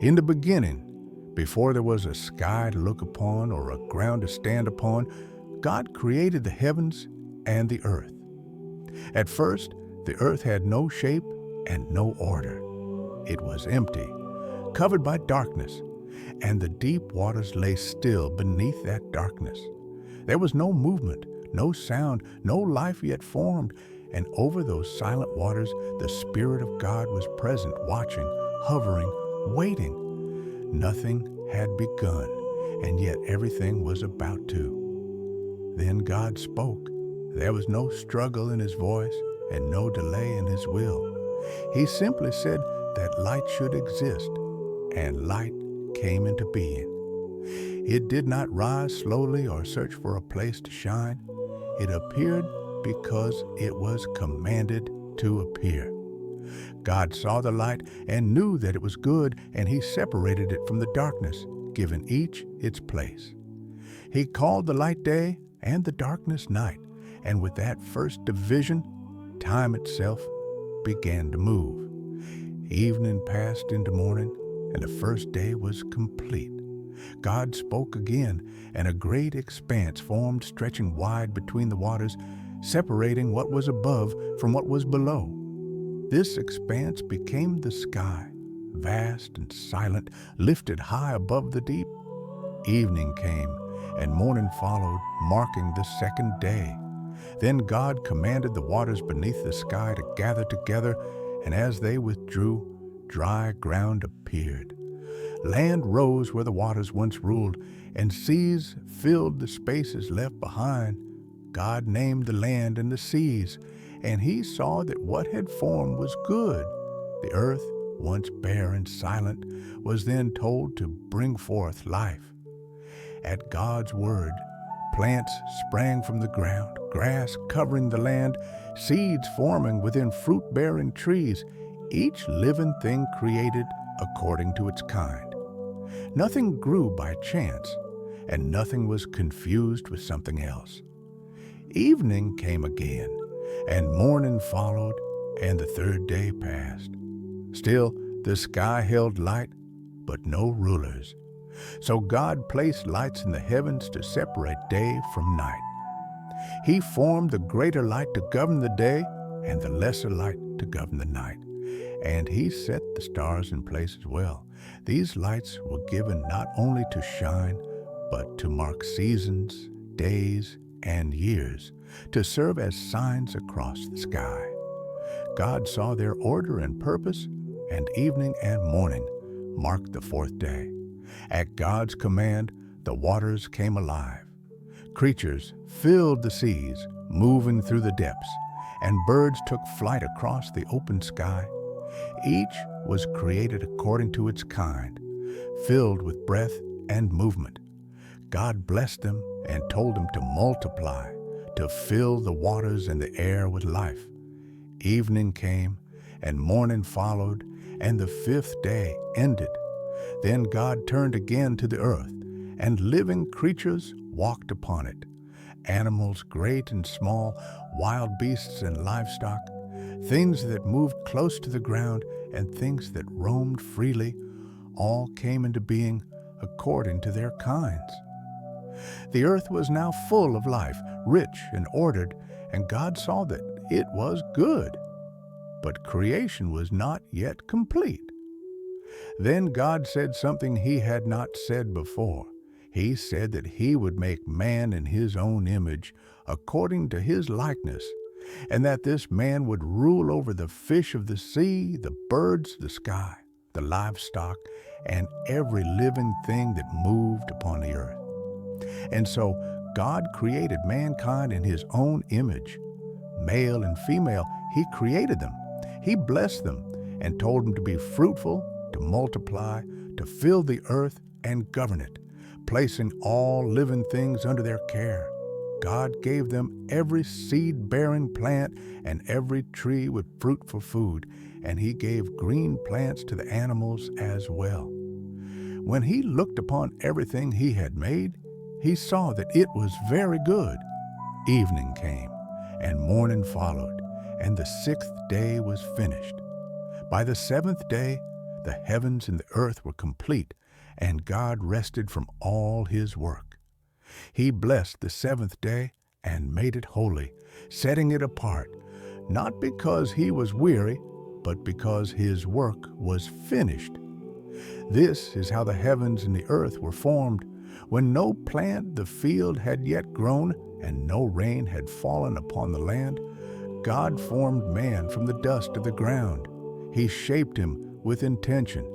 In the beginning, before there was a sky to look upon or a ground to stand upon, God created the heavens and the earth. At first, the earth had no shape and no order. It was empty, covered by darkness, and the deep waters lay still beneath that darkness. There was no movement, no sound, no life yet formed, and over those silent waters the Spirit of God was present, watching, hovering, waiting. Nothing had begun, and yet everything was about to. Then God spoke. There was no struggle in his voice and no delay in his will. He simply said that light should exist, and light came into being. It did not rise slowly or search for a place to shine. It appeared because it was commanded to appear. God saw the light and knew that it was good, and he separated it from the darkness, giving each its place. He called the light day and the darkness night, and with that first division, time itself began to move. Evening passed into morning, and the first day was complete. God spoke again, and a great expanse formed, stretching wide between the waters, separating what was above from what was below. This expanse became the sky, vast and silent, lifted high above the deep. Evening came, and morning followed, marking the second day. Then God commanded the waters beneath the sky to gather together, and as they withdrew, dry ground appeared. Land rose where the waters once ruled, and seas filled the spaces left behind. God named the land and the seas, and he saw that what had formed was good. The earth, once bare and silent, was then told to bring forth life. At God's word, plants sprang from the ground, grass covering the land, seeds forming within fruit-bearing trees, each living thing created according to its kind. Nothing grew by chance, and nothing was confused with something else. Evening came again, and morning followed, and the third day passed. Still, the sky held light, but no rulers. So God placed lights in the heavens to separate day from night. He formed the greater light to govern the day, and the lesser light to govern the night. And he set the stars in place as well. These lights were given not only to shine, but to mark seasons, days, and years, to serve as signs across the sky. God saw their order and purpose, and evening and morning marked the fourth day. At God's command, the waters came alive. Creatures filled the seas, moving through the depths, and birds took flight across the open sky. Each was created according to its kind, filled with breath and movement. God blessed them and told them to multiply, to fill the waters and the air with life. Evening came, and morning followed, and the fifth day ended. Then God turned again to the earth, and living creatures walked upon it. Animals great and small, wild beasts and livestock, things that moved close to the ground and things that roamed freely, all came into being according to their kinds. The earth was now full of life, rich and ordered, and God saw that it was good. But creation was not yet complete. Then God said something he had not said before. He said that he would make man in his own image, according to his likeness, and that this man would rule over the fish of the sea, the birds of the sky, the livestock, and every living thing that moved upon the earth. And so God created mankind in his own image. Male and female, he created them. He blessed them and told them to be fruitful, to multiply, to fill the earth and govern it, placing all living things under their care. God gave them every seed-bearing plant and every tree with fruit for food, and he gave green plants to the animals as well. When he looked upon everything he had made, he saw that it was very good. Evening came, and morning followed, and the sixth day was finished. By the seventh day, the heavens and the earth were complete, and God rested from all his work. He blessed the seventh day and made it holy, setting it apart, not because he was weary, but because his work was finished. This is how the heavens and the earth were formed, when no plant of the field had yet grown, and no rain had fallen upon the land. God formed man from the dust of the ground. He shaped him with intention,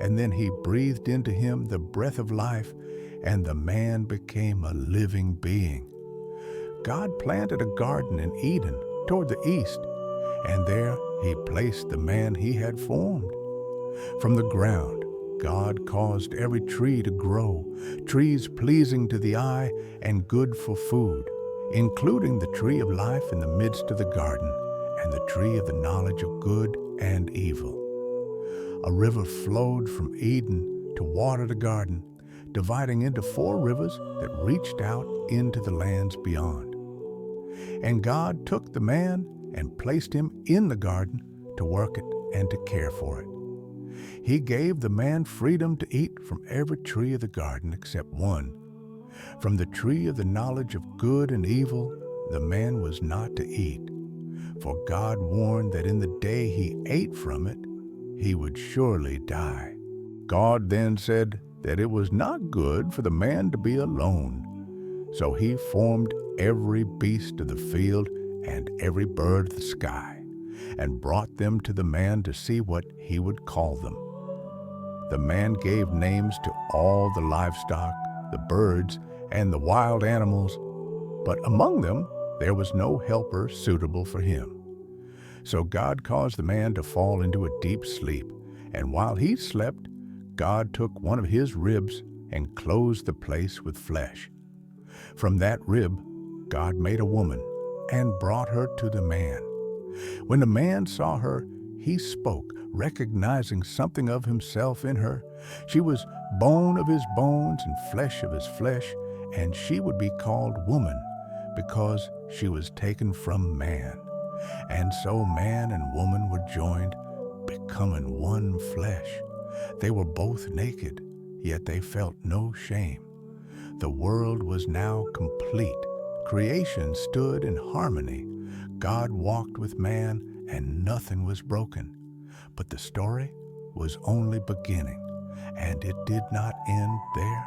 and then he breathed into him the breath of life, and the man became a living being. God planted a garden in Eden toward the east, and there he placed the man he had formed. From the ground, God caused every tree to grow, trees pleasing to the eye and good for food, including the tree of life in the midst of the garden, and the tree of the knowledge of good and evil. A river flowed from Eden to water the garden, dividing into 4 rivers that reached out into the lands beyond. And God took the man and placed him in the garden to work it and to care for it. He gave the man freedom to eat from every tree of the garden except one. From the tree of the knowledge of good and evil, the man was not to eat, for God warned that in the day he ate from it, he would surely die. God then said that it was not good for the man to be alone. So he formed every beast of the field and every bird of the sky, and brought them to the man to see what he would call them. The man gave names to all the livestock, the birds, and the wild animals, but among them there was no helper suitable for him. So God caused the man to fall into a deep sleep, and while he slept, God took one of his ribs and closed the place with flesh. From that rib, God made a woman and brought her to the man. When the man saw her, he spoke, recognizing something of himself in her. She was bone of his bones and flesh of his flesh, and she would be called woman because she was taken from man. And so man and woman were joined, becoming one flesh. They were both naked, yet they felt no shame. The world was now complete. Creation stood in harmony. God walked with man, and nothing was broken. But the story was only beginning, and it did not end there.